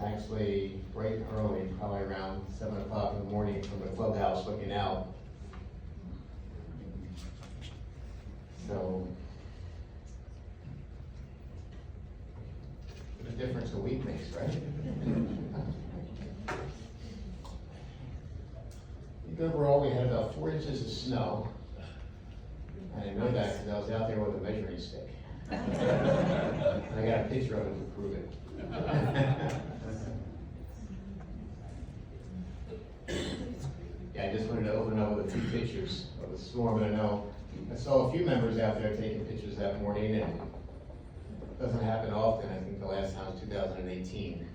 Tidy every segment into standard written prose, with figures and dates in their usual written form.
actually bright and early, probably around 7 o'clock in the morning from the clubhouse looking out. So, what a difference a week makes, right? I think overall we had about 4 inches of snow. And I know that because I was out there with a measuring stick. And I got a picture of it to prove it. Yeah, I just wanted to open up with a few pictures of the storm. And I saw a few members out there taking pictures that morning, and it doesn't happen often. I think the last time was 2018.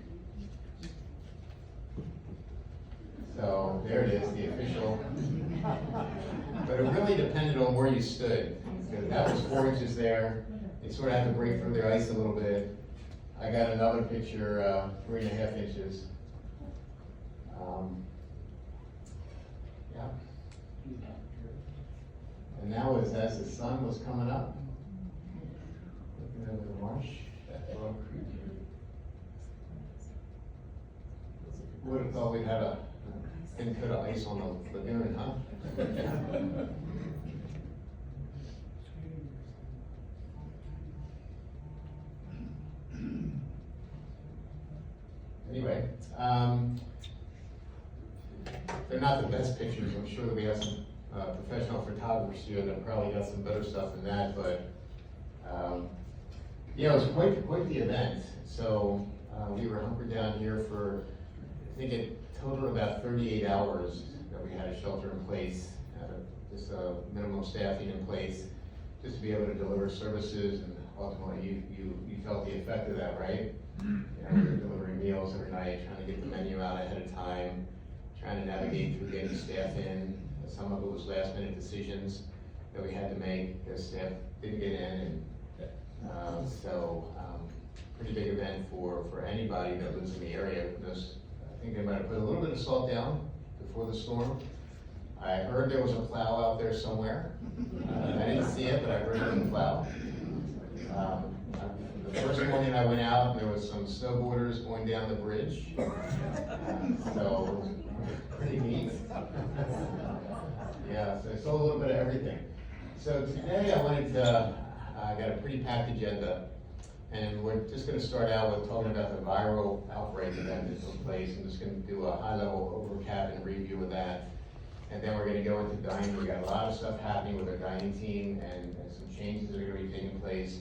So there it is, the official. But it really depended on where you stood, because that was 4 inches there. They sort of had to break through their ice a little bit. I got another picture, 3.5 inches. Yeah. And that was as the sun was coming up. Looking over the marsh. Would have thought we'd had a thin coat of ice on the lagoon, huh? Anyway, they're not the best pictures. I'm sure that we have some professional photographers here that probably got some better stuff than that, but yeah, it was quite the event. So we were hunkered down here for, I think it totaled about 38 hours that we had a shelter in place, just a minimum staffing in place, just to be able to deliver services, and ultimately you felt the effect of that, right? You know, we were delivering meals every night, trying to get the menu out ahead of time, trying to navigate through getting staff in. Some of it was last minute decisions that we had to make because staff didn't get in, and pretty big event for anybody that lives in the area. I think they might have put a little bit of salt down before the storm. I heard there was a plow out there somewhere. I didn't see it, but I heard there was a plow. The first morning I went out, there was some snowboarders going down the bridge. So, pretty neat. Yeah, so I saw a little bit of everything. So today I got a pretty packed agenda. And we're just going to start out with talking about the viral outbreak event that took place. I'm just going to do a high-level overcap and review of that. And then we're going to go into dining. We got a lot of stuff happening with our dining team and some changes that are going to be taking place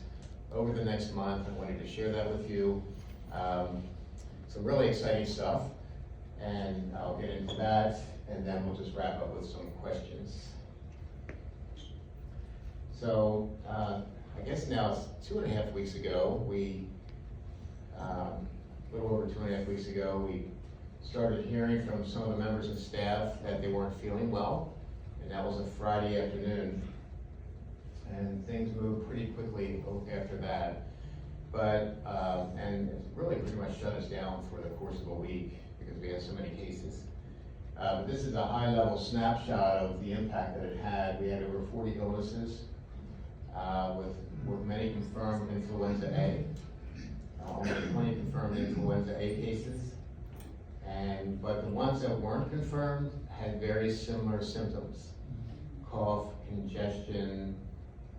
over the next month. I wanted to share that with you. Some really exciting stuff. And I'll get into that, and then we'll just wrap up with some questions. So, I guess now it's 2.5 weeks ago, a little over 2.5 weeks ago, we started hearing from some of the members of staff that they weren't feeling well, and that was a Friday afternoon. And things moved pretty quickly after that. But, and it really pretty much shut us down for the course of a week because we had so many cases. But this is a high-level snapshot of the impact that it had. We had over 40 illnesses, with many confirmed influenza A, only 20 confirmed influenza A cases, but the ones that weren't confirmed had very similar symptoms: cough, congestion.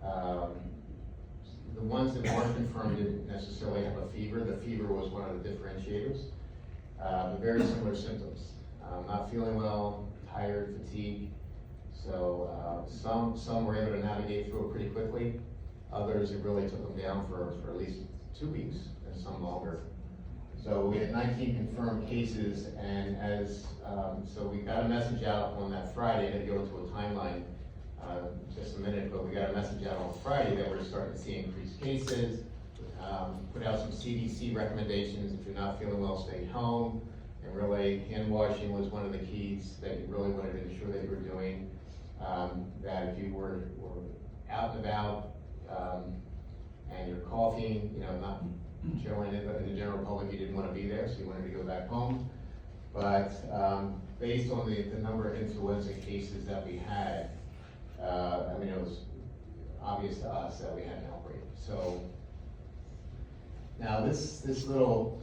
The ones that weren't confirmed didn't necessarily have a fever. The fever was one of the differentiators, but very similar symptoms. Not feeling well, tired, fatigue. So some were able to navigate through it pretty quickly. Others, it really took them down for at least 2 weeks, and some longer. So we had 19 confirmed cases, and so we got a message out on that Friday. To go into a timeline just a minute, but we got a message out on Friday that we're starting to see increased cases. Put out some CDC recommendations: if you're not feeling well, stay home. And really, hand washing was one of the keys that you really wanted to ensure that you were doing. That if you were out and about and you're coughing, not showing it in the general public, you didn't want to be there, so you wanted to go back home. But based on the number of influenza cases that we had, it was obvious to us that we had an outbreak. So now this little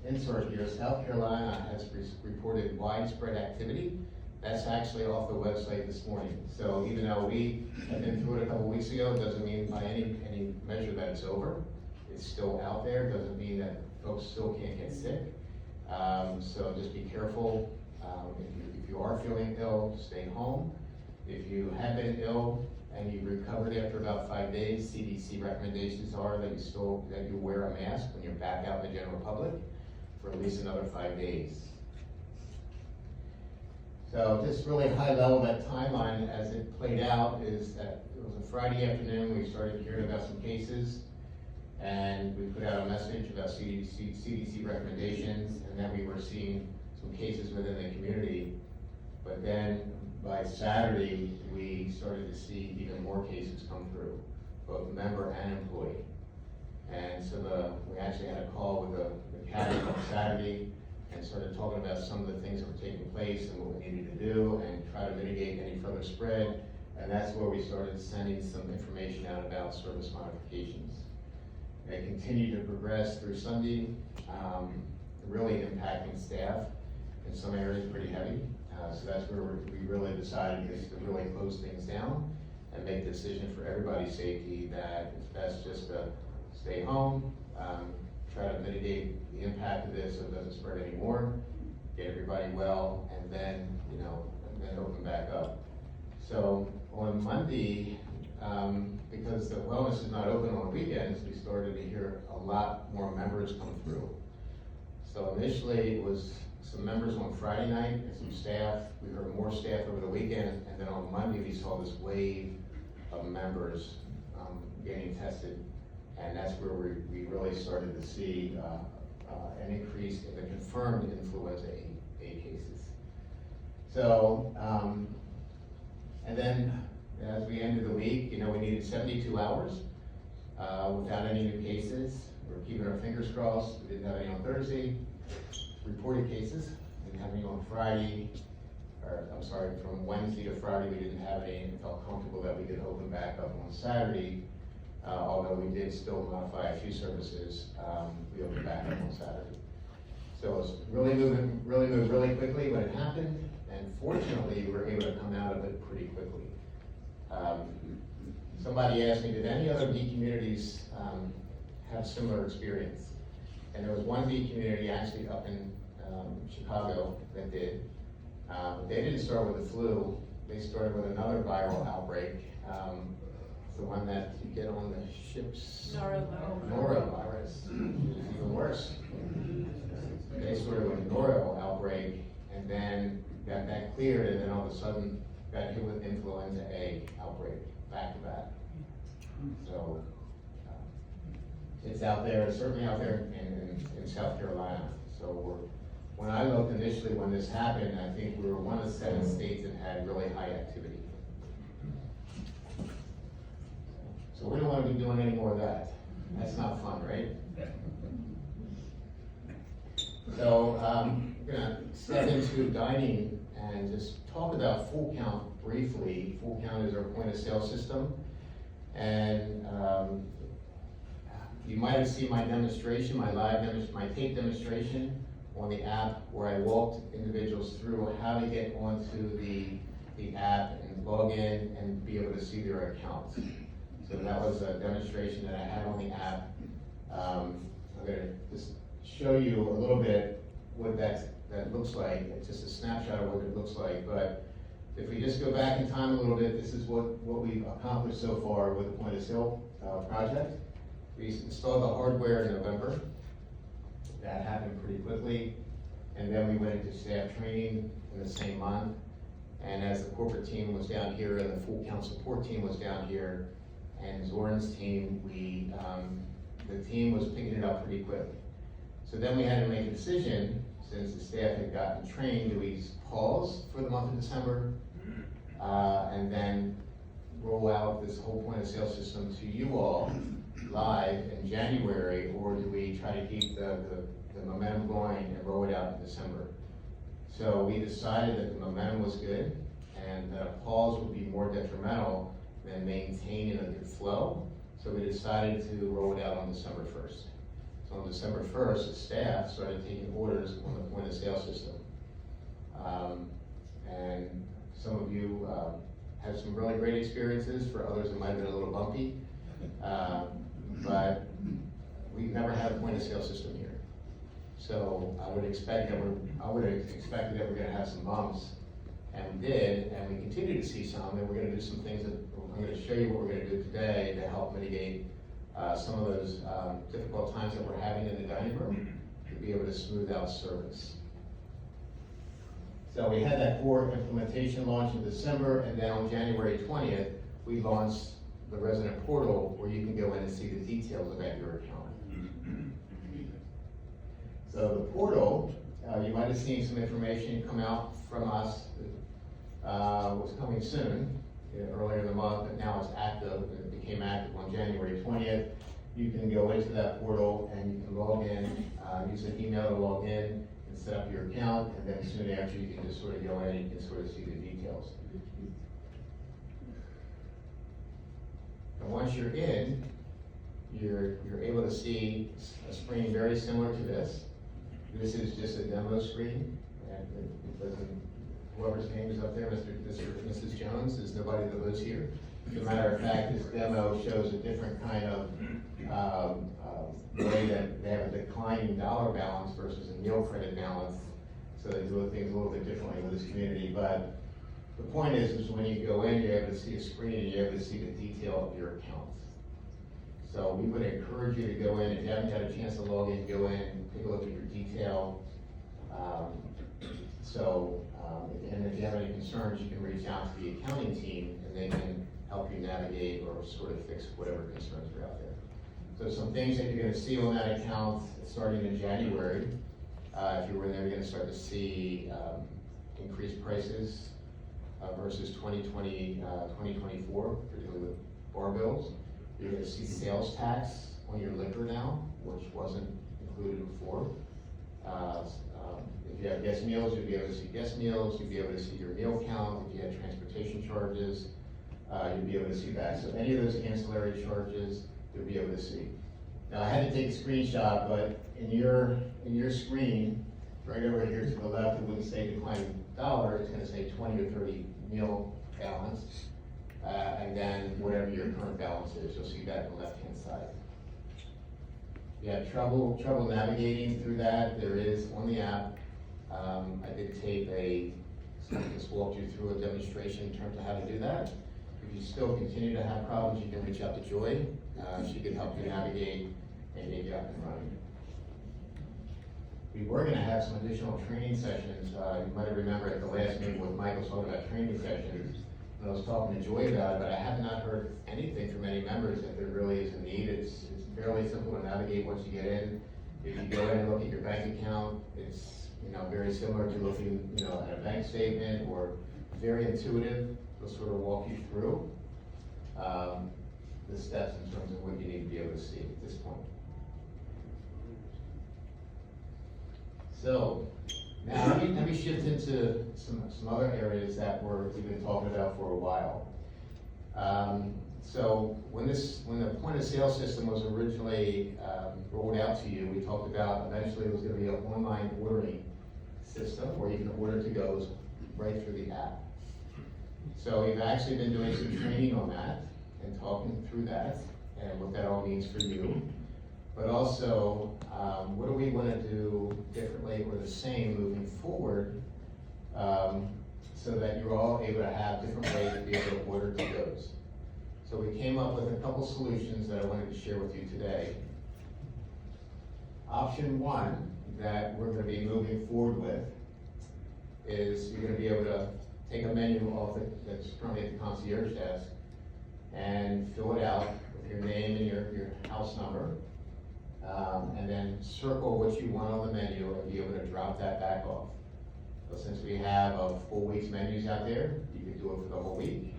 insert here, South Carolina has reported widespread activity. That's actually off the website this morning. So even though we have been through it a couple weeks ago, it doesn't mean by any measure that it's over. It's still out there, doesn't mean that folks still can't get sick. So just be careful. If you are feeling ill, stay home. If you have been ill and you recovered after about 5 days, CDC recommendations are that you wear a mask when you're back out in the general public for at least another 5 days. So just really high level, that timeline as it played out is that it was a Friday afternoon, we started hearing about some cases, and we put out a message about CDC recommendations, and then we were seeing some cases within the community. But then by Saturday, we started to see even more cases come through, both member and employee. And so we actually had a call with the cabinet on Saturday and started talking about some of the things that were taking place and what we needed to do and try to mitigate any further spread. And that's where we started sending some information out about service modifications. They continued to progress through Sunday, really impacting staff in some areas pretty heavy. So that's where we really decided to really close things down and make the decision for everybody's safety that it's best just to stay home, try to mitigate the impact of this so it doesn't spread anymore, get everybody well, and then, then open back up. So on Monday, because the wellness is not open on weekends, we started to hear a lot more members come through. So initially it was some members on Friday night and some staff. We heard more staff over the weekend, and then on Monday we saw this wave of members getting tested, and that's where we really started to see an increase in the confirmed influenza A cases. So, and then as we ended the week, we needed 72 hours without any new cases. We're keeping our fingers crossed. We didn't have any on Thursday. Reported cases, we didn't have any on Friday, from Wednesday to Friday we didn't have any, and felt comfortable that we could open back up on Saturday, although we did still modify a few services, we opened back up on Saturday. So it's really moved really quickly when it happened, and fortunately we were able to come out of it pretty quickly. Somebody asked me, did any other B communities have similar experience? And there was one B community actually up in Chicago that did. They didn't start with the flu. They started with another viral outbreak. It's the one that you get on the ships. Norovirus. Even worse. They started with a noro outbreak, and then that cleared, and then all of a sudden got hit with influenza A outbreak back to back. So it's out there, it's certainly out there in South Carolina. So when I looked initially when this happened, I think we were one of 7 states that had really high activity. So we don't want to be doing any more of that. That's not fun, right? So we're gonna step into dining and just talk about Full Count briefly. Full Count is our point of sale system. And you might have seen my demonstration, my tape demonstration on the app where I walked individuals through how to get onto the app and log in and be able to see their accounts. So that was a demonstration that I had on the app. I'm gonna just show you a little bit what that looks like. It's just a snapshot of what it looks like. But if we just go back in time a little bit, this is what we've accomplished so far with the point of sale project. We installed the hardware in November. That happened pretty quickly. And then we went into staff training in the same month. And as the corporate team was down here and the Full Count support team was down here, and Zoran's team, the team was picking it up pretty quick. So then we had to make a decision, since the staff had gotten trained, do we pause for the month of December and then roll out this whole point of sale system to you all live in January, or do we try to keep the momentum going and roll it out in December? So we decided that the momentum was good and that a pause would be more detrimental than maintaining a good flow. So we decided to roll it out on December 1st. So on December 1st, the staff started taking orders on the point of sale system. And some of you had some really great experiences, for others it might have been a little bumpy. But we've never had a point of sale system here. So I would have expected that we're gonna have some bumps, and we did, and we continue to see some, and we're gonna do some things that, I'm gonna show you what we're gonna do today to help mitigate some of those difficult times that we're having in the dining room, to be able to smooth out service. So we had that core implementation launch in December, and then on January 20th, we launched the resident portal, where you can go in and see the details about your account. So the portal, you might have seen some information come out from us, was coming soon, earlier in the month, but now it's active, and it became active on January 20th. You can go into that portal and you can log in, use an email to log in and set up your account, and then soon after you can just sort of go in and you can sort of see the details. And once you're in, you're able to see a screen very similar to this. This is just a demo screen, and it doesn't, whoever's name is up there, Mrs. Jones, there's nobody that lives here. As a matter of fact, this demo shows a different kind of way that they have a declining dollar balance versus a meal credit balance. So they do things a little bit differently with this community. But the point is when you go in, you're able to see a screen and you're able to see the detail of your account. So we would encourage you to go in. If you haven't had a chance to log in, go in, take a look at your detail. And if you have any concerns, you can reach out to the accounting team and they can help you navigate or sort of fix whatever concerns are out there. So some things that you're going to see on that account starting in January. If you were there, you're going to start to see increased prices versus 2024, particularly with bar bills. You're going to see sales tax on your liquor now, which wasn't included before. If you have guest meals, you'll be able to see guest meals. You'll be able to see your meal count. If you have transportation charges, you'll be able to see that. So any of those ancillary charges, you'll be able to see. Now I had to take a screenshot, but in your screen, right over here to the left, it wouldn't say declining dollar. It's going to say 20 or 30 meal balance. And then whatever your current balance is, you'll see that on the left-hand side. If you have trouble navigating through that, there is on the app. I did tape just walked you through a demonstration in terms of how to do that. If you still continue to have problems, you can reach out to Joy. She can help you navigate and get you up and running. We were going to have some additional training sessions. You might remember at the last meeting with Michael talking about training sessions. I was talking to Joy about it, but I have not heard anything from any members that there really is a need. It's fairly simple to navigate once you get in. If you go in and look at your bank account, it's very similar to looking at a bank statement, or very intuitive. They'll sort of walk you through the steps in terms of what you need to be able to see at this point. So now let me shift into some other areas that we've been talking about for a while. So when the point of sale system was originally rolled out to you, we talked about eventually it was going to be an online ordering system where you can order to-goes right through the app. So we've actually been doing some training on that and talking through that and what that all means for you. But also, what do we want to do differently or the same moving forward so that you're all able to have different ways to be able to order to-goes. So we came up with a couple solutions that I wanted to share with you today. Option one that we're going to be moving forward with is you're going to be able to take a menu off that's currently at the concierge desk and fill it out with your name and your house number, and then circle what you want on the menu and be able to drop that back off. So since we have a full week's menus out there, you can do it for the whole week,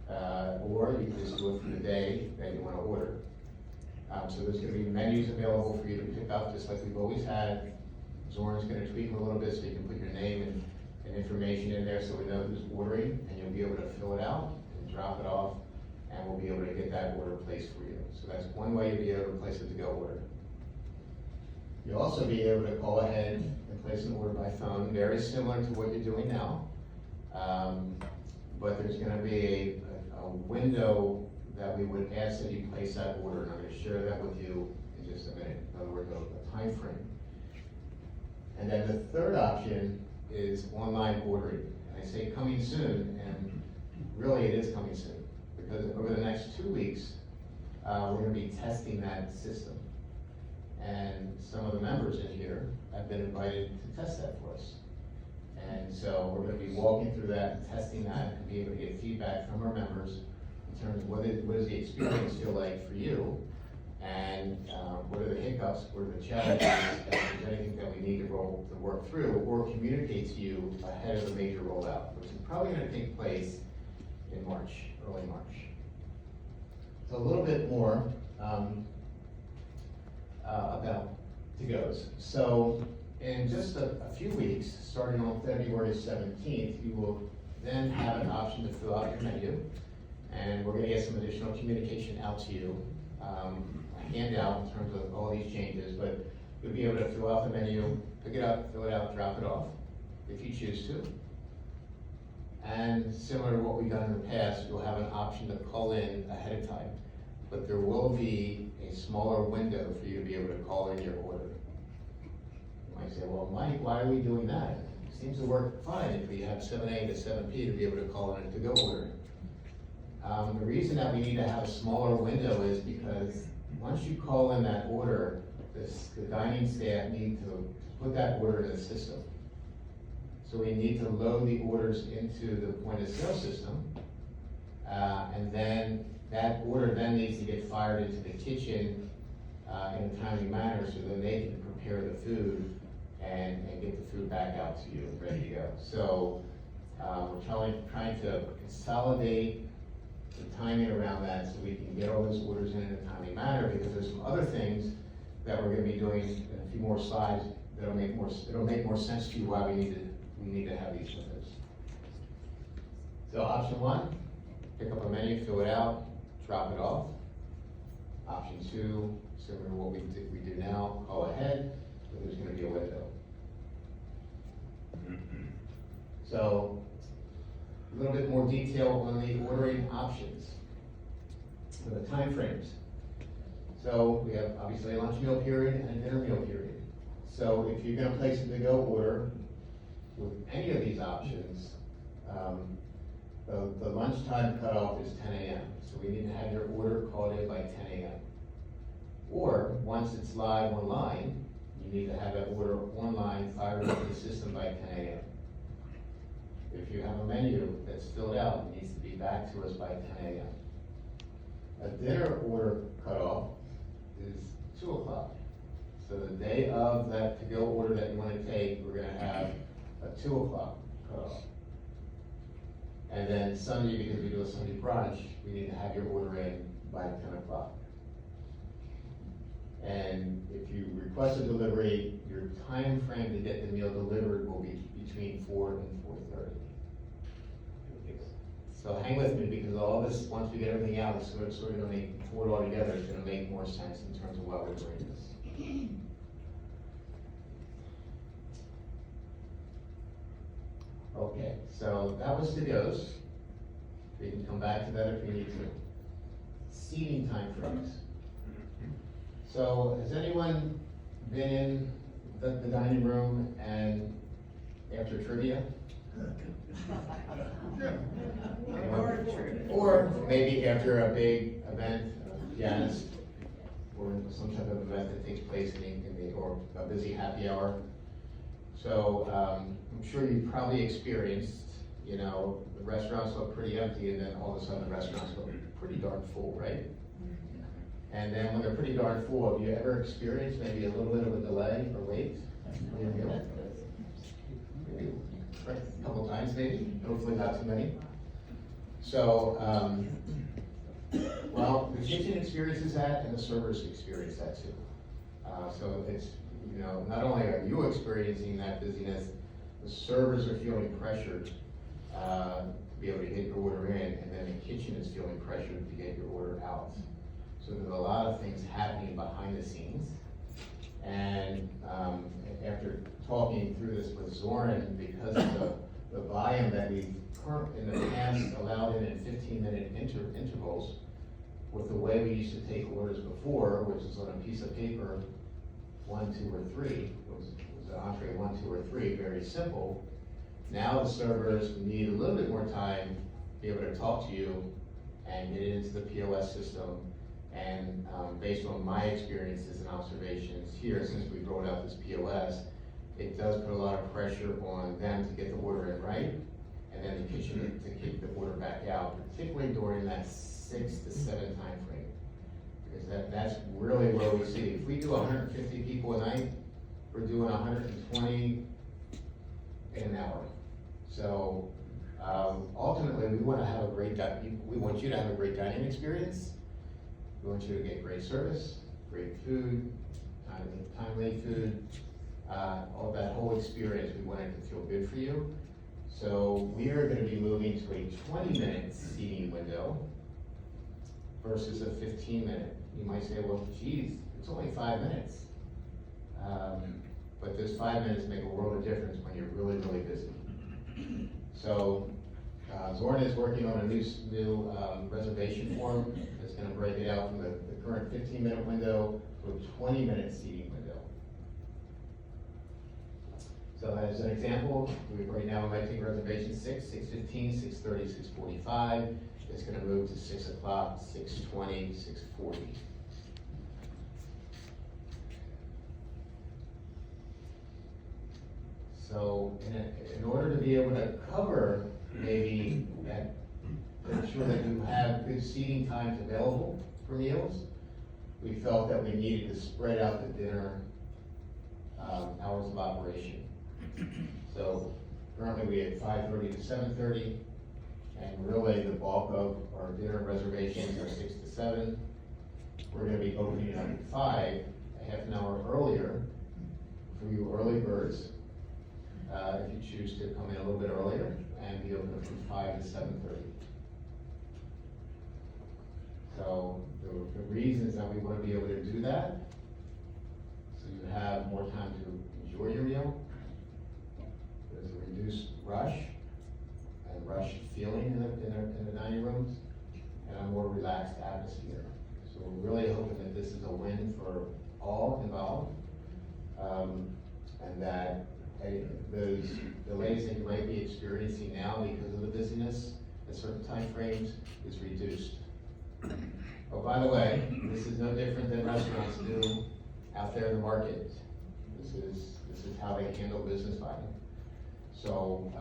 or you can just do it for the day that you want to order. So there's going to be menus available for you to pick up just like we've always had. Zorn's going to tweak them a little bit so you can put your name and information in there so we know who's ordering, and you'll be able to fill it out and drop it off, and we'll be able to get that order placed for you. So that's one way you'll be able to place a to-go order. You'll also be able to call ahead and place an order by phone, very similar to what you're doing now. But there's gonna be a window that we would ask that you place that order, and I'm gonna share that with you in just a minute. In other words, a time frame. And then the third option is online ordering. And I say coming soon, and really it is coming soon, because over the next 2 weeks, we're gonna be testing that system. And some of the members in here have been invited to test that for us. And so we're gonna be walking through that and testing that and be able to get feedback from our members in terms of what does the experience feel like for you, and what are the hiccups, what are the challenges, and if there's anything that we need to work through or communicate to you ahead of the major rollout, which is probably gonna take place in March, early March. So a little bit more about to-goes. So in just a few weeks, starting on February 17th, you will then have an option to fill out your menu, and we're gonna get some additional communication out to you, a handout in terms of all these changes, but you'll be able to fill out the menu, pick it up, fill it out, drop it off, if you choose to. And similar to what we've done in the past, you'll have an option to call in ahead of time, but there will be a smaller window for you to be able to call in your order. You might say, well, Mike, why are we doing that? It seems to work fine if we have 7 a.m. to 7 p.m. to be able to call in a to-go order. The reason that we need to have a smaller window is because once you call in that order, the dining staff need to put that order in the system. So we need to load the orders into the point of sale system, and then that order then needs to get fired into the kitchen in a timely manner so that they can prepare the food and get the food back out to you, ready to go. So we're trying to consolidate the timing around that so we can get all those orders in a timely manner, because there's some other things that we're gonna be doing in a few more slides that'll make more sense to you why we need to have these windows. So option one, pick up a menu, fill it out, drop it off. Option two, similar to what we do now, call ahead, but there's gonna be a window. So, a little bit more detail on the ordering options. So the time frames. So we have obviously a lunch meal period and a dinner meal period. So if you're gonna place a to-go order with any of these options, the lunchtime cutoff is 10 a.m. So we need to have your order called in by 10 a.m. Or once it's live online, you need to have that order online fired into the system by 10 a.m. If you have a menu that's filled out, it needs to be back to us by 10 a.m. A dinner order cutoff is 2 o'clock. So the day of that to-go order that you want to take, we're gonna have a 2 o'clock cutoff. And then Sunday, because we do a Sunday brunch, we need to have your order in by 10 o'clock. And if you request a delivery, your time frame to get the meal delivered will be between 4 and 4:30. So hang with me, because all this, once we get everything out, it's sort of gonna make, pour it all together, it's gonna make more sense in terms of why we're doing this. Okay, so that was to-goes. We can come back to that if we need to. Seating time frames. So has anyone been in the dining room and after trivia? Or maybe after a big event, Janice, or some type of event that takes place or a busy happy hour. So I'm sure you've probably experienced, the restaurants look pretty empty, and then all of a sudden the restaurants look pretty darn full, right? And then when they're pretty darn full, have you ever experienced maybe a little bit of a delay or wait? Maybe a couple times maybe, hopefully not too many. So, well, the kitchen experiences that, and the servers experience that too. So it's, not only are you experiencing that busyness, the servers are feeling pressured to be able to get your order in, and then the kitchen is feeling pressured to get your order out. So there's a lot of things happening behind the scenes And after talking through this with Zoran, because of the volume that we've in the past allowed in 15-minute intervals, with the way we used to take orders before, which is on a piece of paper, 1, 2, or 3, was an entree 1, 2, or 3, very simple. Now the servers need a little bit more time to be able to talk to you and get it into the POS system. And based on my experiences and observations here, since we've rolled out this POS, it does put a lot of pressure on them to get the order in right, and then the kitchen to kick the order back out, particularly during that 6 to 7 time frame. Because that's really where we see, if we do 150 people a night, we're doing 120 in an hour. So ultimately, we want to have a great, we want you to have a great dining experience. We want you to get great service, great food, timely food, all that whole experience. We want it to feel good for you. So we are going to be moving to a 20-minute seating window versus a 15-minute. You might say, well, geez, it's only 5 minutes. But those 5 minutes make a world of difference when you're really, really busy. So Zoran is working on a new reservation form that's going to break it out from the current 15-minute window to a 20-minute seating window. So as an example, right now we might take reservation 6, 6:15, 6:30, 6:45. It's going to move to 6 o'clock, 6:20, 6:40. So in order to be able to cover maybe that, ensure that you have good seating times available for meals, we felt that we needed to spread out the dinner hours of operation. So currently we have 5:30 to 7:30, and really the bulk of our dinner reservations are 6 to 7. We're going to be opening it up at 5, a half an hour earlier for you early birds. If you choose to come in a little bit earlier, and be open from 5 to 7:30. So the reasons that we want to be able to do that, so you have more time to enjoy your meal. There's a reduced rush and rush feeling in the dining rooms, and a more relaxed atmosphere. So we're really hoping that this is a win for all involved, and that those delays that you might be experiencing now because of the busyness at certain time frames is reduced. Oh, by the way, this is no different than restaurants do out there in the market. This is how they handle business volume. So,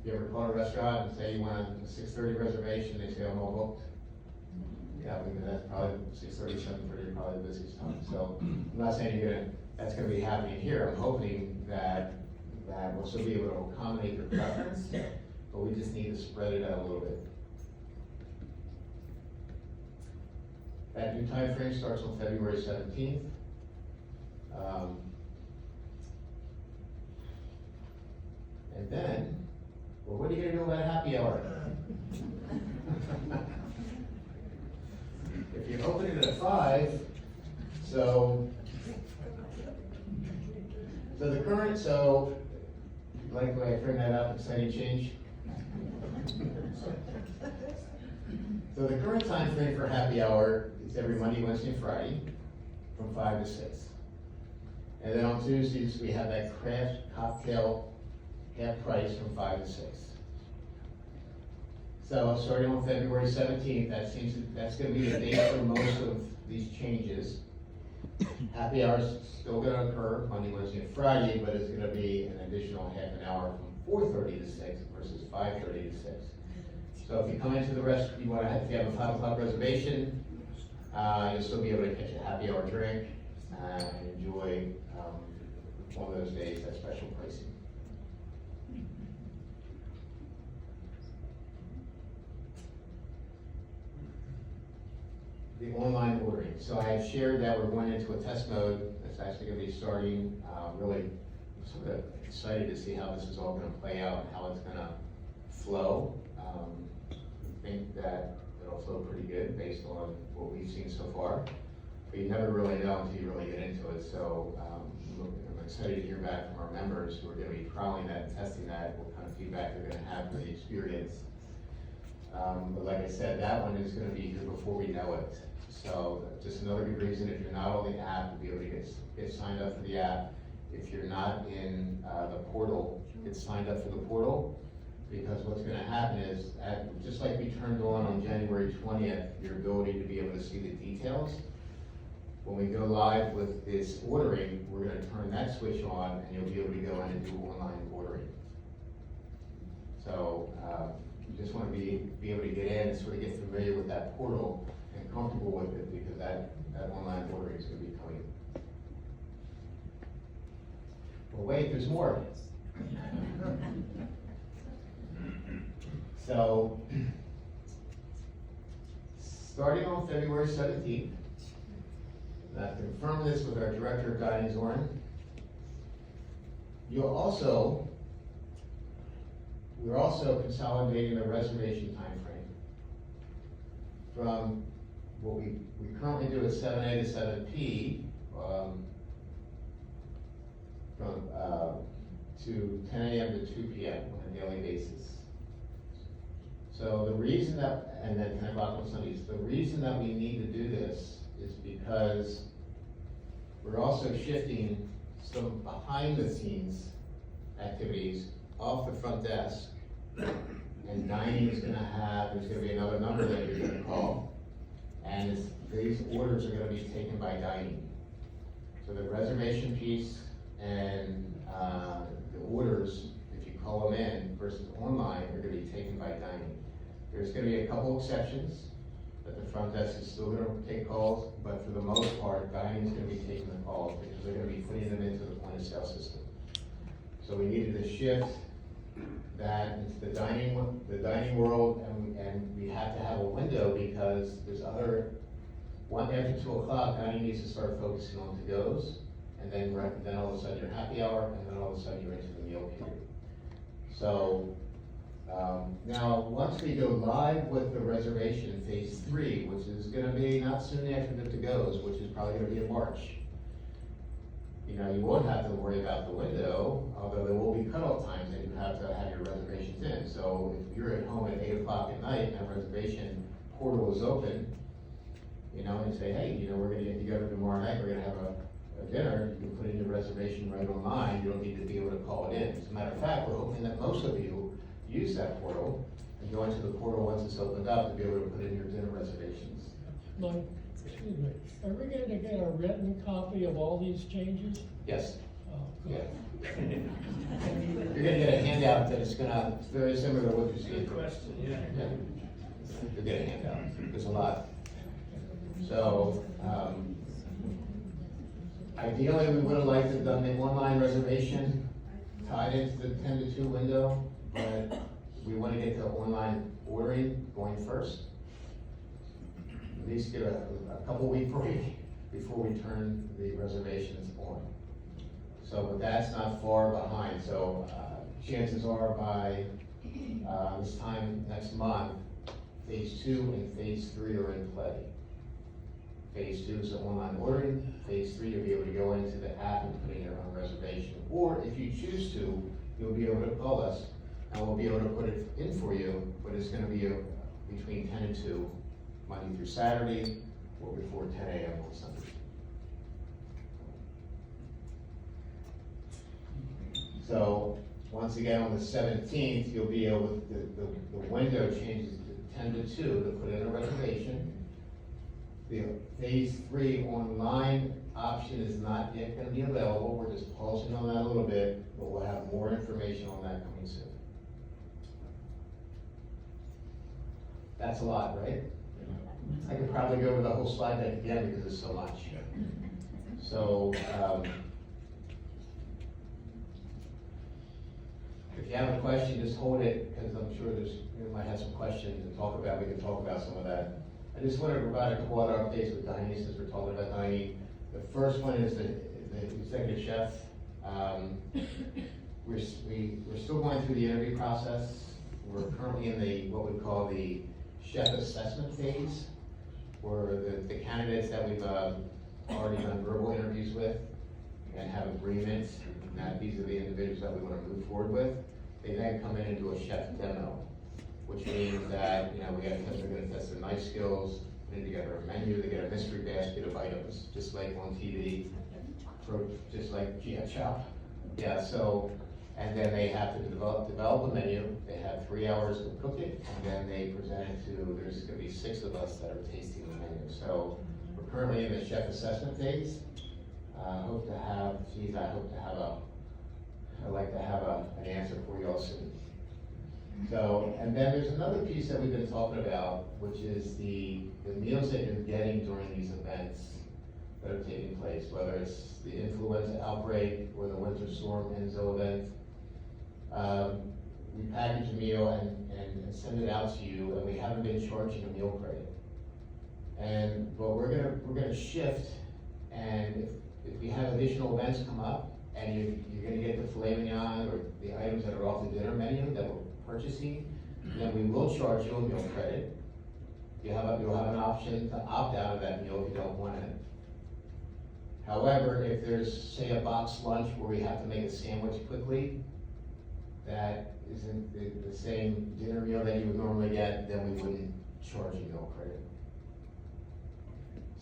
you ever call a restaurant and say you want a 6:30 reservation, they say I'm all booked? Yeah, because that's probably 6:30, 7:30, probably the busiest time. So I'm not saying that's gonna be happening here. I'm hoping that we'll still be able to accommodate your preference, but we just need to spread it out a little bit. That new time frame starts on February 17th. And then, well, what are you gonna do about happy hour? If you open it at 5, so the current, so, you like the way I frame that up, exciting change? So the current time frame for happy hour is every Monday, Wednesday, and Friday, from 5 to 6. And then on Tuesdays, we have that craft cocktail half price from 5 to 6. So starting on February 17th, that's gonna be the date for most of these changes. Happy hour is still gonna occur Monday, Wednesday, and Friday, but it's gonna be an additional half an hour from 4:30 to 6 versus 5:30 to 6. So if you come into the if you have a 5 o'clock reservation, you'll still be able to catch a happy hour drink and enjoy one of those days at special pricing. The online ordering. So I have shared that we're going into a test mode that's actually going to be starting. Really sort of excited to see how this is all going to play out and how it's going to flow. I think that it'll flow pretty good based on what we've seen so far. but you never really know until you really get into it. So I'm excited to hear back from our members who are going to be trialing that and testing that, what kind of feedback they're going to have for the experience. But like I said, that one is going to be here before we know it. So just another good reason, if you're not on the app, to be able to get signed up for the app. If you're not in the portal, get signed up for the portal. Because what's going to happen is, just like we turned on January 20th, your ability to be able to see the details. When we go live with this ordering, we're going to turn that switch on, and you'll be able to go in and do online ordering. So you just want to be able to get in and sort of get familiar with that portal and comfortable with it, because that online ordering is going to be coming. Well, wait, there's more. So, starting on February 17th, and I've confirmed this with our Director of Dining, Zoran, we're also consolidating the reservation time frame from what we currently do at 7 A to 7 P, to 10 a.m. to 2 p.m. on a daily basis. So the reason that, and then 10 o'clock on Sundays, the reason that we need to do this is because we're also shifting some behind the scenes activities off the front desk. And dining is there's gonna be another number that you're gonna call. And these orders are gonna be taken by dining. So the reservation piece and the orders, if you call them in versus online, are gonna be taken by dining. There's gonna be a couple exceptions, that the front desk is still gonna take calls, but for the most part, dining is gonna be taking the calls because they're gonna be putting them into the point of sale system. So we needed to shift that into the dining world, and we have to have a window because there's after 2 o'clock, dining needs to start focusing on to-goes, and then all of a sudden you're happy hour, and then all of a sudden you're into the meal period. So, now, once we go live with the reservation phase 3, which is gonna be not soon after the to-goes, which is probably gonna be in March. You know, you won't have to worry about the window, although there will be cutoff times that you have to have your reservations in. So if you're at home at 8 o'clock at night and that reservation portal is open, you know, and say, hey, you know, we're gonna get together tomorrow night, we're gonna have a dinner, you can put in your reservation right online, you don't need to be able to call it in. As a matter of fact, we're hoping that most of you use that portal and go into the portal once it's opened up to be able to put in your dinner reservations. Mike, excuse me, are we going to get a written copy of all these changes? Yes. Oh, good. Yeah. You're gonna get a handout that is it's very similar to what you see. Good question, yeah. You'll get a handout, there's a lot. So, ideally, we would have liked to have done the online reservation tied into the 10 to 2 window, but we want to get to online ordering going first. At least get a couple week break before we turn the reservations on. So, but that's not far behind. So, chances are by this time next month, phase 2 and phase 3 are in play. Phase 2 is the online ordering. Phase 3, you'll be able to go into the app and put in your own reservation. Or if you choose to, you'll be able to call us and we'll be able to put it in for you, but it's gonna be between 10 and 2, Monday through Saturday, or before 10 a.m. on Sunday. So, once again, on the 17th, you'll be able, the window changes to 10 to 2 to put in a reservation. The phase 3 online option is not yet gonna be available. We're just pausing on that a little bit, but we'll have more information on that coming soon. That's a lot, right? I could probably go over the whole slide deck again because it's so much. So, if you have a question, just hold it, because I'm sure you might have some questions to talk about. We can talk about some of that. I just want to provide a couple other updates with dining, since we're talking about dining. The first one is the executive chef. We're still going through the interview process. We're currently in what we call the chef assessment phase, where the candidates that we've already done verbal interviews with and have agreements that these are the individuals that we wanna move forward with. They then come in and do a chef demo, which means that, you know, they're gonna test their knife skills, put together a menu, they get a mystery basket of items, just like on TV, just like Gia Chow. Yeah, so, and then they have to develop a menu, they have 3 hours to cook it, and then they present it to, there's gonna be 6 of us that are tasting the menu. So, we're currently in the chef assessment phase. I'd like to have an answer for you all soon. So, and then there's another piece that we've been talking about, which is the meals that you're getting during these events that are taking place, whether it's the influenza outbreak or the winter storm Enzo event. We package a meal and send it out to you, and we haven't been charging a meal credit. But we're gonna shift, and if we have additional events come up, and you're gonna get the filet mignon or the items that are off the dinner menu that we're purchasing, then we will charge you a meal credit. You'll have an option to opt out of that meal if you don't want it. However, if there's, say, a box lunch where we have to make a sandwich quickly, that isn't the same dinner meal that you would normally get, then we wouldn't charge you meal credit.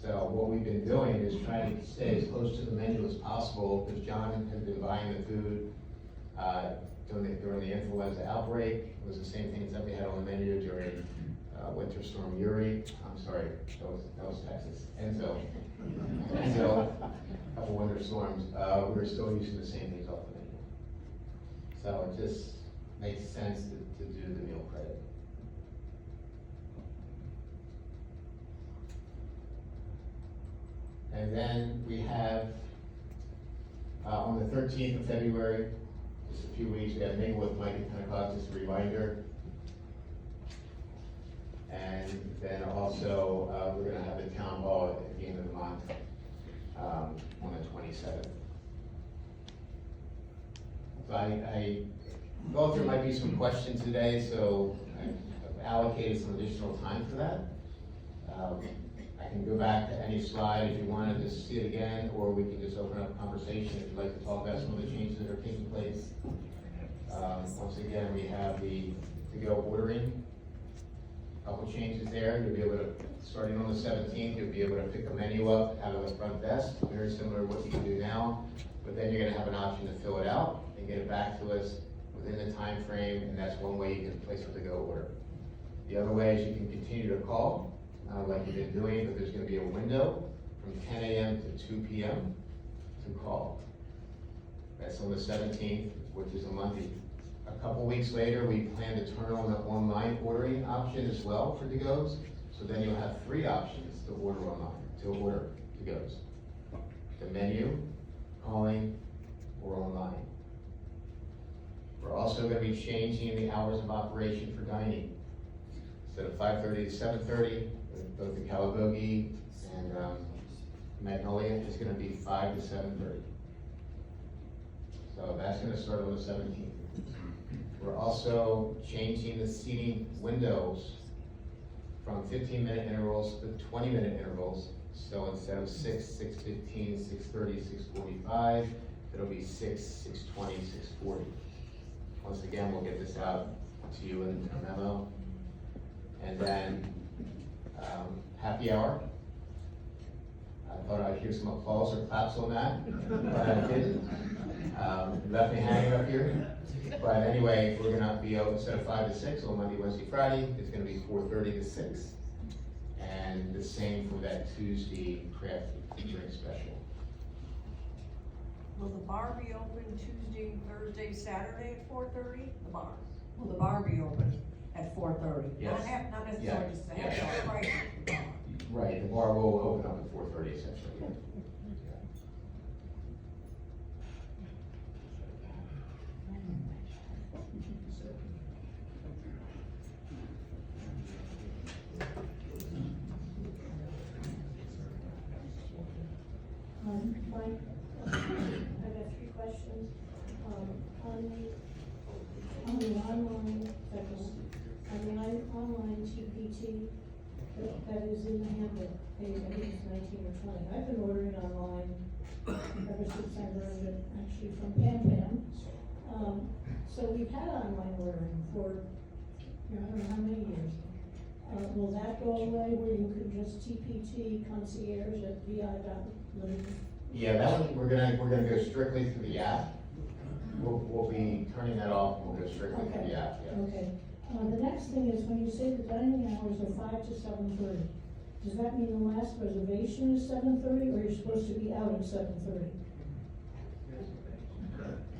So what we've been doing is trying to stay as close to the menu as possible, because John has been buying the food during the influenza outbreak. It was the same things that we had on the menu during Winter Storm Uri. I'm sorry, that was Texas. Enzo, a couple winter storms. We were still using the same things off the menu. So it just makes sense to do the meal credit. And then we have, on the 13th of February, just a few weeks, we have Mingle with Mike at Pentecost, just a reminder. And then also, we're gonna have the town hall at the end of the month, on the 27th. So I thought there might be some questions today, so I've allocated some additional time for that. I can go back to any slide if you want to just see it again, or we can just open up a conversation if you'd like to talk about some of the changes that are taking place. Once again, we have the to-go ordering, a couple changes there. You'll be able to, starting on the 17th, you'll be able to pick a menu up out of the front desk, very similar to what you can do now, but then you're gonna have an option to fill it out and get it back to us within the time frame, and that's one way you can place a to-go order. The other way is you can continue to call, like you've been doing, but there's gonna be a window from 10 a.m. to 2 p.m. to call. That's on the 17th, which is a Monday. A couple weeks later, we plan to turn on the online ordering option as well for to-goes. So then you'll have 3 options to order online, to order to-goes. The menu, calling, or online. We're also gonna be changing the hours of operation for dining. Instead of 5:30 to 7:30, both the Calabogie and Magnolia is gonna be 5 to 7:30. So that's gonna start on the 17th. We're also changing the seating windows from 15-minute intervals to 20-minute intervals. So instead of 6, 6:15, 6:30, 6:45, it'll be 6, 6:20, 6:40. Once again, we'll get this out to you in a memo. And then happy hour. I thought I'd hear some applause or claps on that, but I didn't. Left me hanging up here. But anyway, we're gonna be open instead of 5 to 6 on Monday, Wednesday, Friday. It's gonna be 4:30 to 6. And the same for that Tuesday craft drink special. Will the bar be open Tuesday, Thursday, Saturday at 4:30? The bar. Will the bar be open at 4:30? Yes. Not necessarily just the happy hour price. The bar. Right, the bar will open up at 4:30 essentially. Mike, I got 3 questions. On the online TPT, that is in the handbook, page, I think it's 19 or 20. I've been ordering online ever since I learned it, actually from Pam Pam. So we've had online ordering for, I don't know how many years. Will that go away where you can just TPT concierge at vi.living? Yeah, that one, we're gonna go strictly through the app. We'll be turning that off, and we'll go strictly through the app, yeah. Okay. The next thing is when you say the dining hours are 5 to 7:30, does that mean the last reservation is 7:30 or you're supposed to be out at 7:30?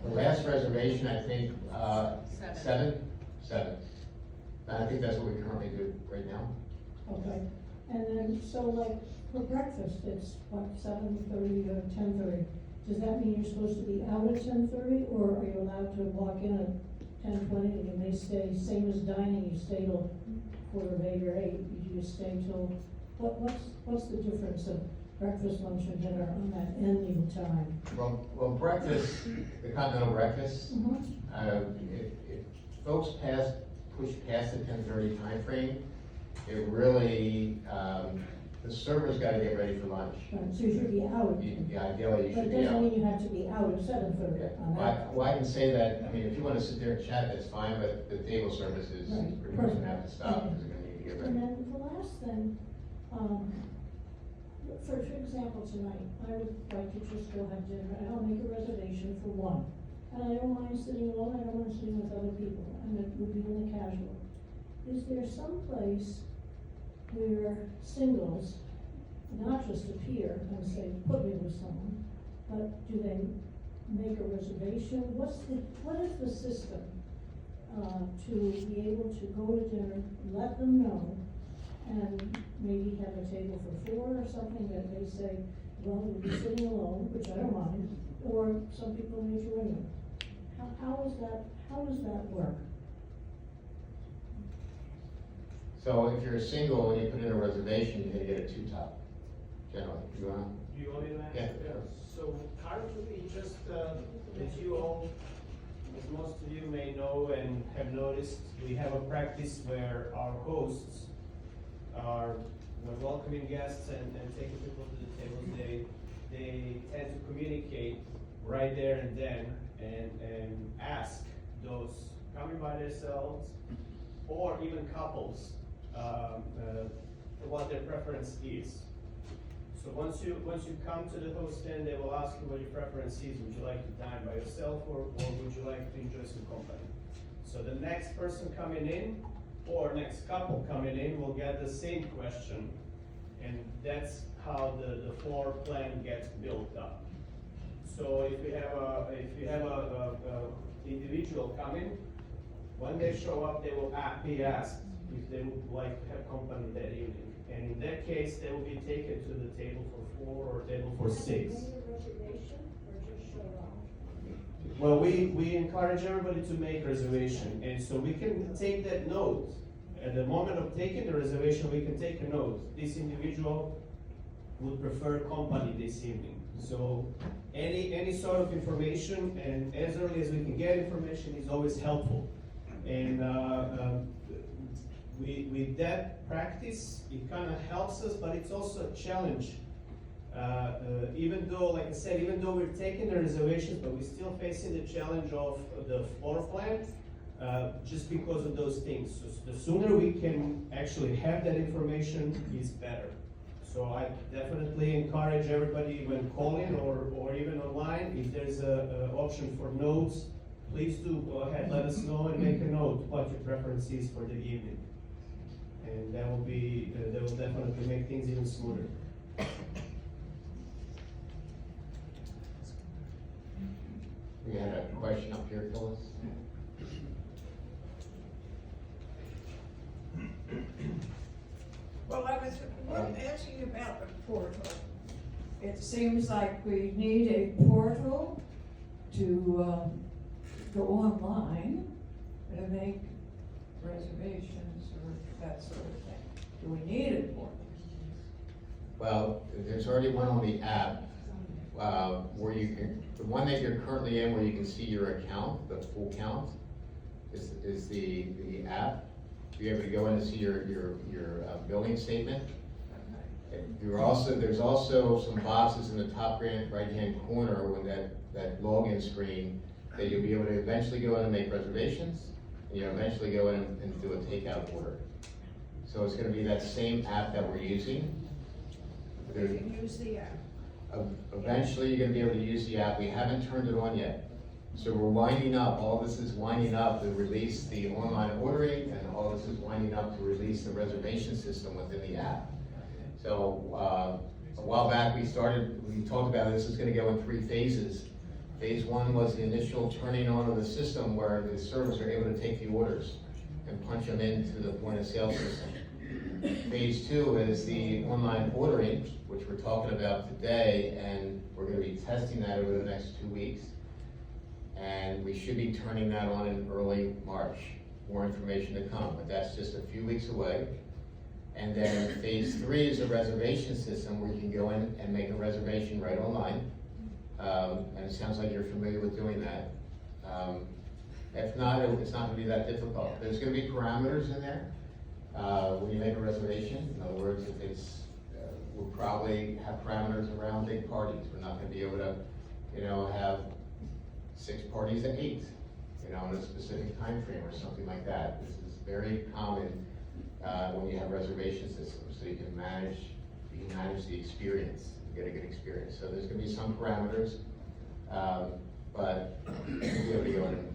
The last reservation, I think, seven. And I think that's what we currently do right now. Okay. And then, so like for breakfast, it's what, 7:30 to 10:30? Does that mean you're supposed to be out at 10:30 or are you allowed to walk in at 10:20 and you may stay, same as dining, you stay till 7:45 or 8, you just stay till, what's the difference of breakfast, lunch and dinner on that ending time? Well, breakfast, the continental breakfast, if folks push past the 10:30 timeframe, it really, the server's gotta get ready for lunch. Right, so you should be out. Yeah, ideally you But should it be doesn't out. mean you have to be out at 7:30 Yeah. on that. Well, I can say that, I mean, if you wanna sit there and chat, that's fine, but the table service is Right, pretty much gonna perfect. have to stop, Okay. because they're gonna need to get And ready. then the last thing, for example, tonight, I would like to just go have dinner, and I'll make a reservation for one. And I don't mind sitting alone, I don't mind sitting with other people, and it would be in the casual. Is there some place where singles, not just appear and say, put me with someone, but do they make a reservation? What is the system, to be able to go to dinner, let them know, and maybe have a table for 4 or something that they say, well, we'll be sitting alone, which I don't mind, or some people may join you. How does that work? So if you're single and you put in a reservation, you're gonna get a 2-top, generally. You wanna? Do you want me to Yeah. answer? So currently, just as you all, as most of you may know and have noticed, we have a practice where our hosts are, when welcoming guests and taking people to the tables, they tend to communicate right there and then and ask those coming by themselves or even couples what their preference is. So once you come to the host stand, they will ask you what your preference is. Would you like to dine by yourself or would you like to enjoy some company? So the next person coming in or next couple coming in will get the same question, and that's how the floor plan gets built up. So if you have a individual coming, when they show up, they will be asked if they would like to have company that evening. And in that case, they will be taken to the table for 4 or table for 6. Make a reservation or just show up? Well, we encourage everybody to make reservation, and so we can take that note. At the moment of taking the reservation, we can take a note. This individual would prefer company this evening. So any sort of information, and as early as we can get information, is always helpful. And with that practice, it kind of helps us, but it's also a challenge. Even though, like I said, even though we're taking the reservations, but we're still facing the challenge of the floor plan, just because of those things. So the sooner we can actually have that information is better. So I definitely encourage everybody when calling or even online, if there's a option for notes, please do go ahead, let us know and make a note what your preference is for the evening. And that will definitely make things even smoother. We had a question up here, Phyllis. Well, I was asking about the portal. It seems like we need a portal to go online and make reservations or that sort of thing. Do we need a portal? Well, there's already one on the app, where you can, the one that you're currently in, where you can see your account, the full count, is the app. be able to go in and see your billing statement. And there's also some boxes in the top right-hand corner with that login screen that you'll be able to eventually go in and make reservations, and you'll eventually go in and do a takeout order. So it's gonna be that same app that we're using. You can use the app. Eventually, you're gonna be able to use the app. We haven't turned it on yet. So we're winding up, all this is winding up to release the online ordering, and all this is winding up to release the reservation system within the app. So, a while back, we talked about this is gonna go in 3 phases. Phase 1 was the initial turning on of the system where the servers are able to take the orders and punch them into the point of sale system. Phase 2 is the online ordering, which we're talking about today, and we're gonna be testing that over the next 2 weeks. And we should be turning that on in early March. More information to come, but that's just a few weeks away. And then phase 3 is a reservation system where you can go in and make a reservation right online. And it sounds like you're familiar with doing that. If not, it's not gonna be that difficult. There's gonna be parameters in there. When you make a reservation, in other words, if it's, we'll probably have parameters around big parties. We're not gonna be able to, have 6 parties at 8, in a specific time frame or something like that. This is very common, when you have reservation systems, so you can manage the experience, get a good experience. So there's gonna be some parameters, but we'll be able to go in and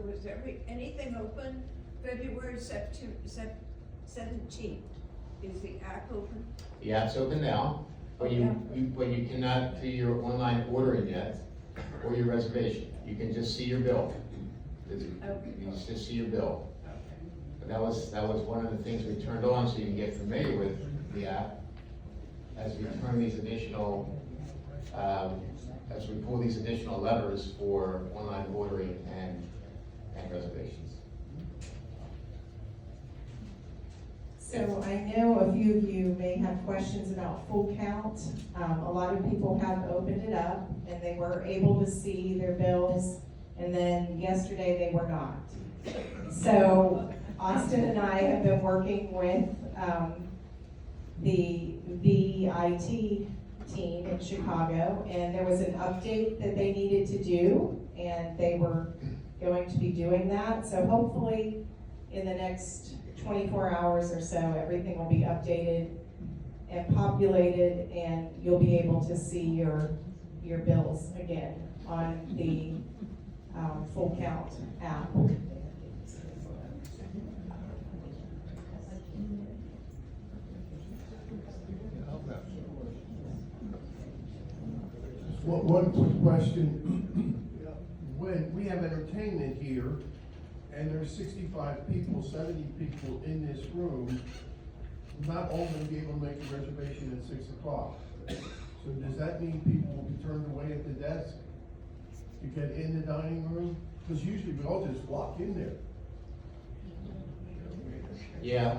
Was anything open February 17th? Is the app open? the app's open now, but you cannot do your online ordering yet, or your reservation. You can just see your bill. You just see your bill. But that was one of the things we turned on, so you can get familiar with the app as we turn these additional, as we pull these additional levers for online ordering and reservations. So I know a few of you may have questions about full count. A lot of people have opened it up and they were able to see their bills, and then yesterday they were not. So Austin and I have been working with the VIT team in Chicago, and there was an update that they needed to do, and they were going to be doing that. So hopefully in the next 24 hours or so, everything will be updated and populated, and you'll be able to see your bills again on the Full Count app. One quick question. When we have entertainment here, and there's 65 people, 70 people in this room, not all going to be able to make a reservation at 6 o'clock. So does that mean people will be turned away at the desk to get in the dining room? Because usually we all just walk in there. Yeah,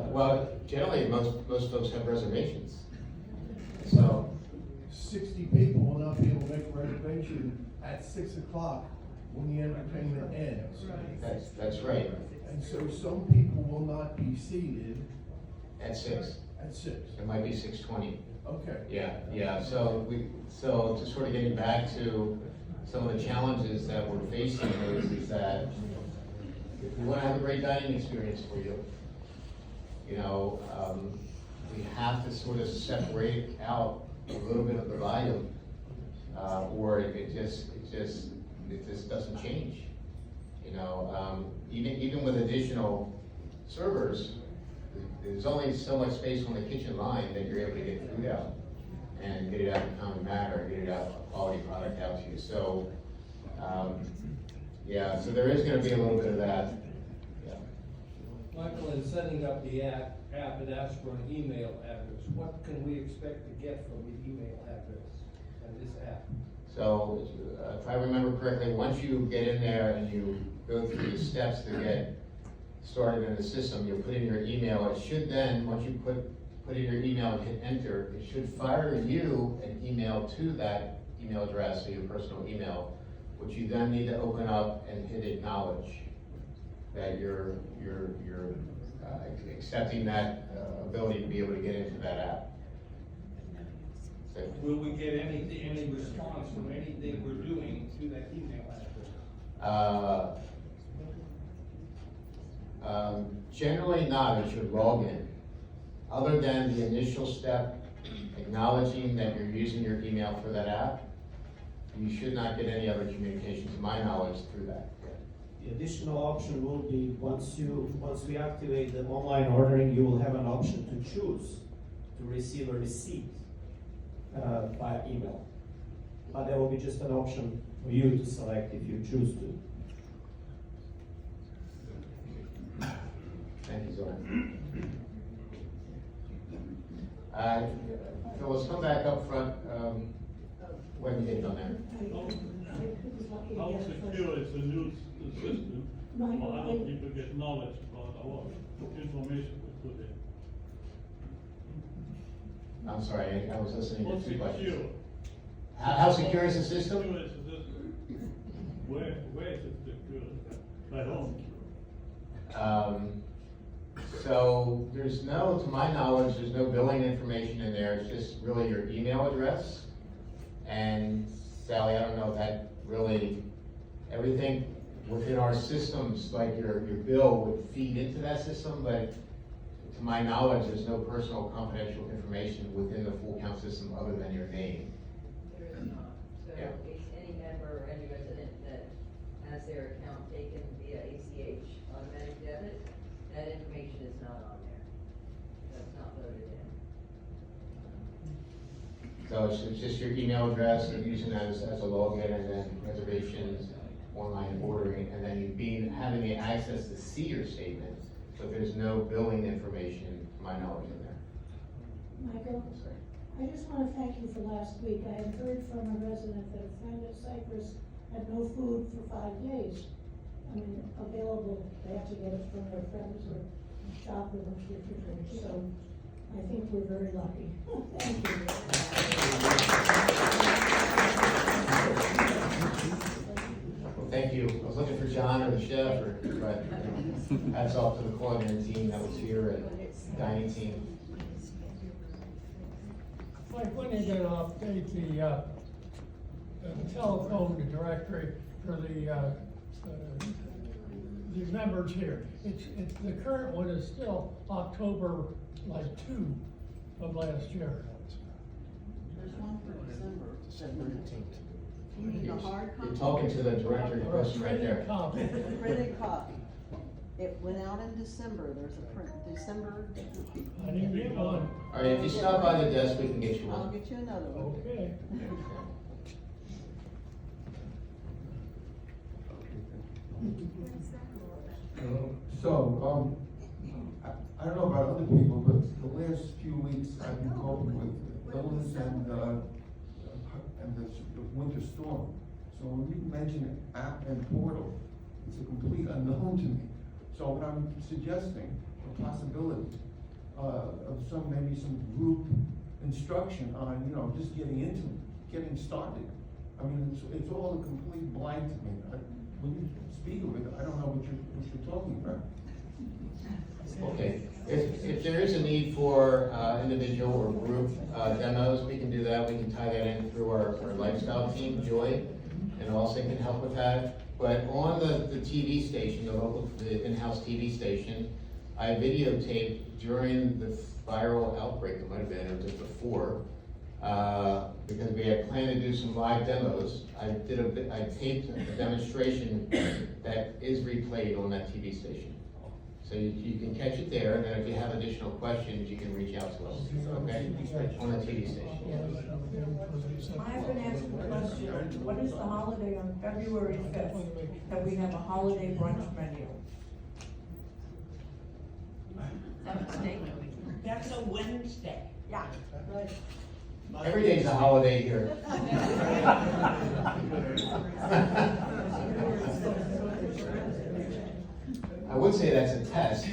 well, generally, most folks have reservations. So, 60 people will not be able to make a reservation at 6 o'clock when the entertainment ends. that's right, And so some people will not be seated at 6. at 6. It might be 6:20. Okay. Yeah, so just sort of getting back to some of the challenges that we're facing is that if we want to have a great dining experience for you, we have to sort of separate out a little bit of the volume, or it just doesn't change. Even with additional servers, there's only so much space on the kitchen line that you're able to get food out and get it out in a timely manner, get it out, a quality product out to you. So, so there is gonna be a little bit of that. Yeah. Michael, in setting up the app, it asks for an email address. What can we expect to get from the email address on this app? So, if I remember correctly, once you get in there and you go through the steps to get started in the system, you'll put in your email. It should then, once you put in your email and hit enter, it should fire you an email to that email address, so your personal email, which you then need to open up and hit acknowledge. that you're accepting that ability to be able to get into that app. So, Will we get any response from anything we're doing to that email address? Generally not, as you log in. Other than the initial step, acknowledging that you're using your email for that app, you should not get any other communication, to my knowledge, through that. The additional option will be, once we activate the online ordering, you will have an option to choose to receive a receipt via email. But there will be just an option for you to select if you choose to. Thank you, Zoran. So let's come back up front, when you get on there. How secure is the news system? For other people get knowledge about our information we put in. I'm sorry, I was listening How to two questions. secure? How secure is the system? Secure is the system. Where is it secure? By whom? So there's no, to my knowledge, there's no billing information in there, it's just really your email address. And Sally, I don't know if that really, everything within our systems, like your bill would feed into that system, but to my knowledge, there's no personal confidential information within the full count system other than your name. There is not. So Yeah. any member or any resident that has their account taken via ACH automatic debit, that information is not on there. That's not loaded in. So it's just your email address, and using that as a login, and then reservations, online ordering, and then you having the access to see your statement, but there's no billing information, to my knowledge, in there. Michael, I just wanna thank you for last week. I had heard from a resident that a friend at Cyprus had no food for 5 days. I mean, available, they have to get it from their friends or shop with them, so I think we're very lucky. Thank you. Well, thank you. I was looking for John or the chef, but hats off to the culinary team that was here, and dining team. Mike, when are you gonna update the telephone directory for the members here? It's, the current one is still October, like, 2 of last year. There's one for December. You mean the hard copy? You're talking to the director, the person right there. Copy. The printed copy. It went out in December, there's a print, December. I didn't get one. All right, if you stop by the desk, we can get you I'll one. get you another one. Okay. So, I don't know about other people, but the last few weeks I've been coping with illness and the winter storm. So when you mention app and portal, it's a complete unknown to me. So what I'm suggesting, a possibility of maybe some group instruction on, just getting started. I mean, it's all a complete blank to me. When you speak of it, I don't know what you're talking about. Okay, if there is a need for individual or group demos, we can do that. We can tie that in through our lifestyle team, Joy, and Austin can help with that. But on the TV station, the in-house TV station, I videotaped during the viral outbreak, it might have been, or just before, because we had planned to do some live demos. I taped a demonstration that is replayed on that TV station. So you can catch it there, and then if you have additional questions, you can reach out to us, okay? On the TV station. I have been asking the question, what is the holiday on February 5th, that we have a holiday brunch menu? That's a Wednesday. Yeah. Every day's a holiday here. I would say that's a test,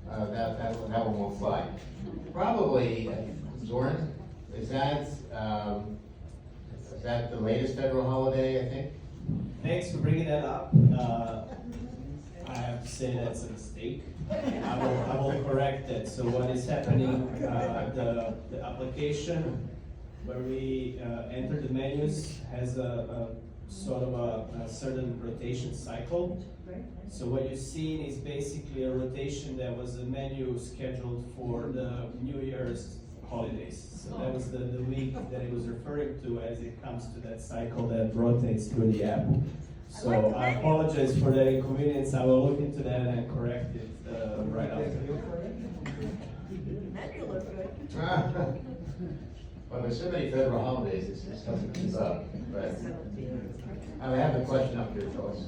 that one won't fly. Probably, Zoran, is that the latest federal holiday, I think? Thanks for bringing that up. I have to say that's a mistake. I will correct it. So what is happening, the application where we enter the menus has a sort of a certain rotation cycle. So what you're seeing is basically a rotation that was a menu scheduled for the New Year's holidays. So that was the week that it was referring to as it comes to that cycle that rotates through the app. So I apologize for that inconvenience. I will look into that and correct it right after. Menu look good. Well, there's so many federal holidays, it's tough to keep up, but I have a question up here, Phyllis.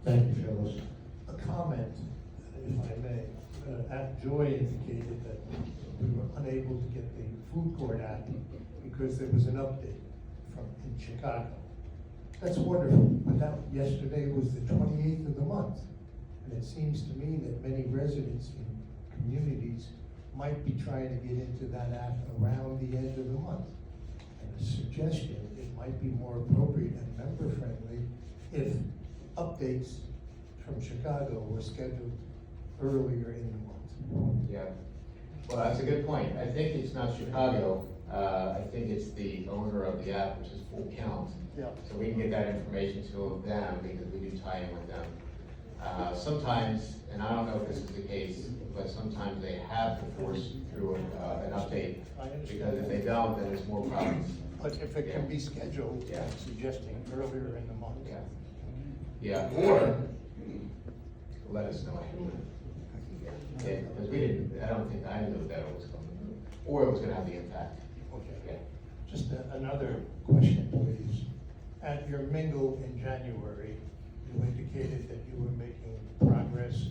Thank you, Phyllis. A comment, if I may. Joy indicated that we were unable to get the food court app because there was an update in Chicago. That's wonderful, but yesterday was the 28th of the month. And it seems to me that many residents in communities might be trying to get into that app around the end of the month. And a suggestion, it might be more appropriate and member-friendly if updates from Chicago were scheduled earlier in the month. Yeah, well, that's a good point. I think it's not Chicago, I think it's the owner of the app, which is Full Count. Yeah. So we can get that information to them because we do tie in with them. Sometimes, and I don't know if this is the case, but sometimes they have to force through an update, because if they don't, then there's more problems. But if it can be scheduled, Yeah. I'm suggesting earlier in the month. Yeah. Yeah, or let us know. Yeah, because we didn't, I don't think I knew that it was coming, or it was gonna have the impact. Okay. Yeah. Just another question, please. At your mingle in January, you indicated that you were making progress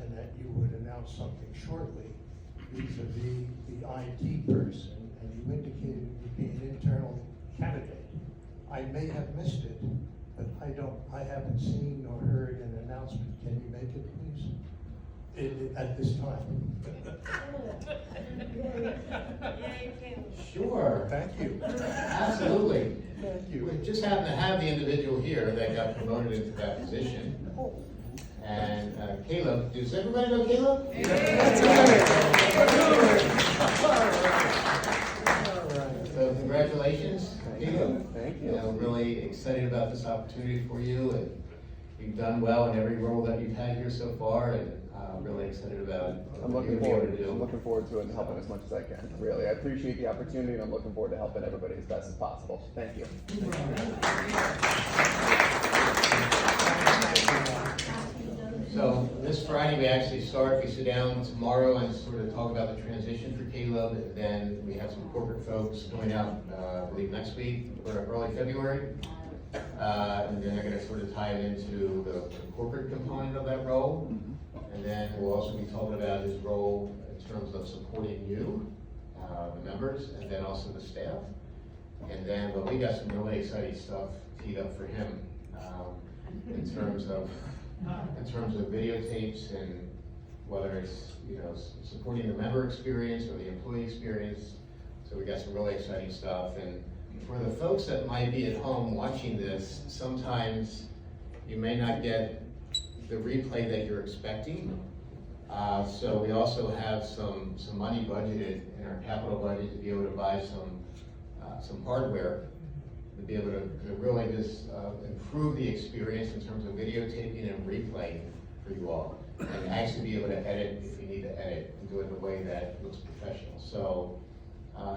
and that you would announce something shortly vis-a-vis the IT person, and you indicated it would be an internal candidate. I may have missed it, but I haven't seen or heard an announcement. Can you make it, please? At this time. Sure. Thank you. Absolutely. Thank you. We just happen to have the individual here that got promoted into that position. And Caleb, does everybody know Caleb? So congratulations, Caleb. Thank You know, really excited about this opportunity for you, and you've done well in every role that you've had here so far, and really excited about I'm what looking you'll be able forward. to do. I'm looking forward to it and helping as much as I can. Really, I appreciate the opportunity, and I'm looking forward to helping everybody as best as possible. Thank you. So this Friday, we actually start, we sit down tomorrow and sort of talk about the transition for Caleb, and then we have some corporate folks going out, I believe next week, or early February. And then they're gonna sort of tie it into the corporate component of that role. And then we'll also be talking about his role in terms of supporting you, the members, and then also the staff. And then, but we got some really exciting stuff teed up for him, in terms of videotapes, and whether it's, you know, supporting the member experience or the employee experience. So we got some really exciting stuff. And for the folks that might be at home watching this, sometimes you may not get the replay that you're expecting. So we also have some money budgeted in our capital budget to be able to buy some hardware to be able to really just improve the experience in terms of videotaping and replaying for you all, and actually be able to edit if you need to edit and do it in a way that looks professional. So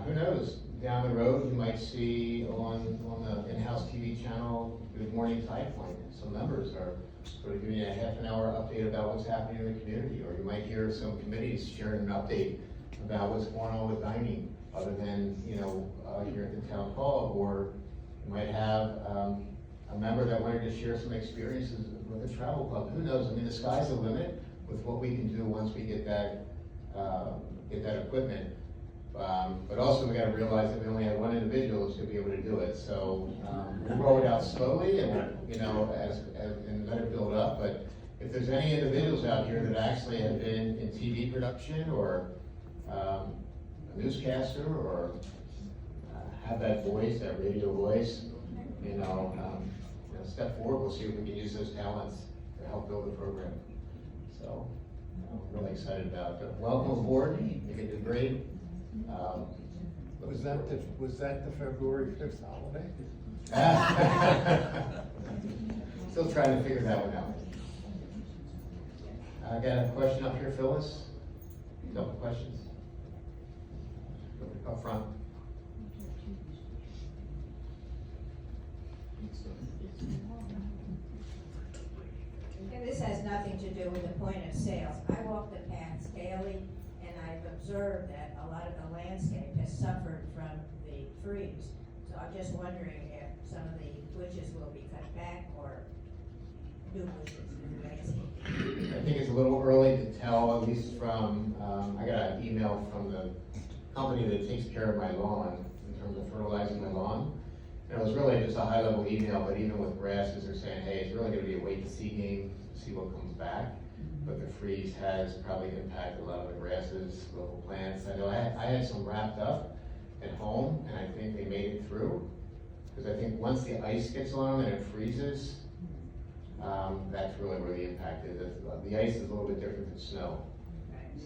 who knows, down the road you might see on the in-house TV channel, Good Morning High Point, some members are sort of giving you a half an hour update about what's happening in the community, or you might hear some committees sharing an update about what's going on with dining, other than, you know, here at the town hall, or you might have a member that wanted to share some experiences with the travel club. Who knows? I mean, the sky's the limit with what we can do once we get that equipment. But also we got to realize that we only have one individual who's going to be able to do it. So we'll roll it out slowly, and you know, and let it build up. But if there's any individuals out here that actually have been in TV production, or a newscaster, or have that voice, that radio voice, step forward, we'll see if we can use those talents to help build the program. So, I'm really excited about it. Welcome aboard, you can do great. Was that the February 5th holiday? Still trying to figure that one out. I got a question up here, Phyllis. Couple questions. Up front. And this has nothing to do with the point of sales. I walk the paths daily, and I've observed that a lot of the landscape has suffered from the freeze. So I'm just wondering if some of the bushes will be cut back or new bushes in the landscape. I think it's a little early to tell, at least from, I got an email from the company that takes care of my lawn, in terms of fertilizing my lawn. And it was really just a high level email, but even with grasses, they're saying, hey, it's really gonna be a wait to see game, to see what comes back. But the freeze has probably impacted a lot of the grasses, local plants. I know I had some wrapped up at home, and I think they made it through. Because I think once the ice gets on and it freezes, that's really where the impact is. The ice is a little bit different than snow.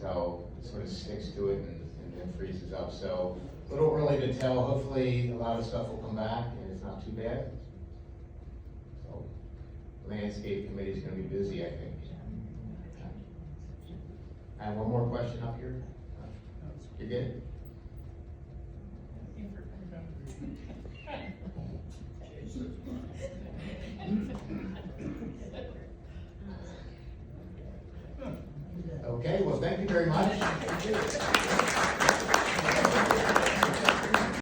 So it sort of sticks to it and then freezes up. So a little early to tell. Hopefully a lot of stuff will come back and it's not too bad. So the landscape committee is gonna be busy, I think. I have one more question up here. You good? Okay, well, thank you very much.